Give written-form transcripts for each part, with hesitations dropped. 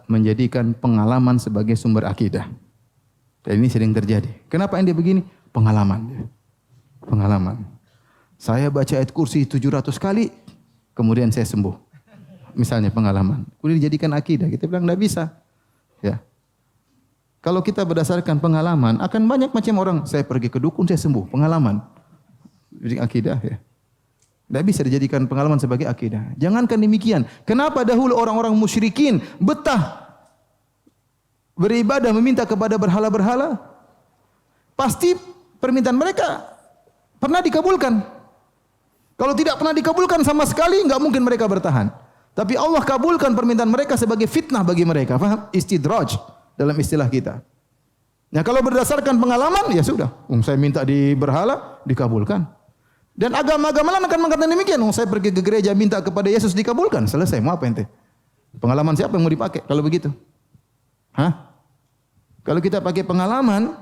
menjadikan pengalaman sebagai sumber akidah. Dan ini sering terjadi. Kenapa ente begini? Pengalaman. Pengalaman. Saya baca ayat kursi 700 kali, kemudian saya sembuh. Misalnya pengalaman. Kemudian dijadikan akidah. Kita bilang tidak bisa. Ya. Kalau kita berdasarkan pengalaman, akan banyak macam orang. Saya pergi ke dukun, saya sembuh. Pengalaman. Jadi akidah ya. Tidak bisa dijadikan pengalaman sebagai akidah. Jangankan demikian. Kenapa dahulu orang-orang musyrikin betah beribadah meminta kepada berhala-berhala? Pasti permintaan mereka pernah dikabulkan. Kalau tidak pernah dikabulkan sama sekali, enggak mungkin mereka bertahan. Tapi Allah kabulkan permintaan mereka sebagai fitnah bagi mereka. Faham? Istidraj dalam istilah kita. Nah, kalau berdasarkan pengalaman, ya sudah. Saya minta di berhala, dikabulkan. Dan agama-agama lain akan mengatakan demikian. Saya pergi ke gereja minta kepada Yesus, dikabulkan. Selesai. Mau apa ente? Pengalaman siapa yang mau dipakai kalau begitu? Hah? Kalau kita pakai pengalaman,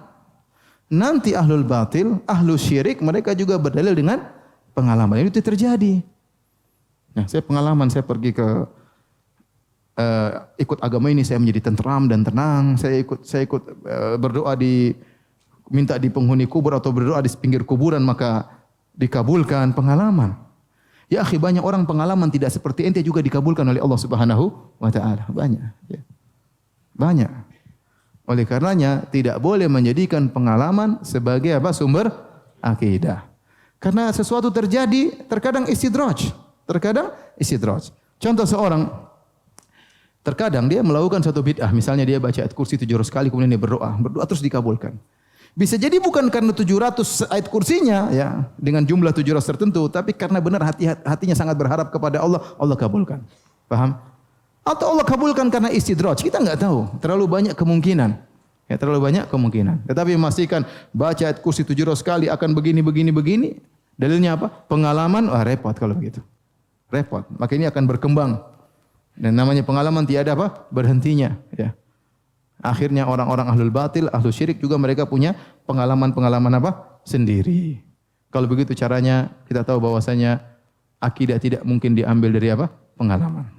nanti ahlul batil, ahlul syirik, mereka juga berdalil dengan pengalaman. Itu terjadi. Nah, saya pengalaman, saya pergi ke ikut agama ini, saya menjadi tenteram dan tenang. Saya ikut berdoa minta di penghuni kubur atau berdoa di pinggir kuburan, maka dikabulkan. Pengalaman. Ya akhi, banyak orang pengalaman tidak seperti ente juga dikabulkan oleh Allah Subhanahu wa taala. Banyak. Ya. Banyak. Oleh karenanya tidak boleh menjadikan pengalaman sebagai sumber akidah. Karena sesuatu terjadi terkadang istidraj. Contoh seorang terkadang dia melakukan satu bid'ah, misalnya dia baca ayat kursi 700 kali kemudian dia berdoa terus dikabulkan. Bisa jadi bukan karena 700 ayat kursinya ya dengan jumlah 700 tertentu, tapi karena benar hatinya sangat berharap kepada Allah, Allah kabulkan. Paham? Atau Allah kabulkan karena istidraj, kita enggak tahu. Terlalu banyak kemungkinan. Ya, terlalu banyak kemungkinan. Tetapi memastikan baca ayat kursi 700 kali akan begini. Dalilnya apa? Pengalaman, repot kalau begitu. Repot. Maka ini akan berkembang. Dan namanya pengalaman tiada berhentinya. Ya. Akhirnya orang-orang ahlul batil, ahlul syirik juga mereka punya pengalaman-pengalaman sendiri. Kalau begitu caranya kita tahu bahwasanya akidah tidak mungkin diambil dari pengalaman.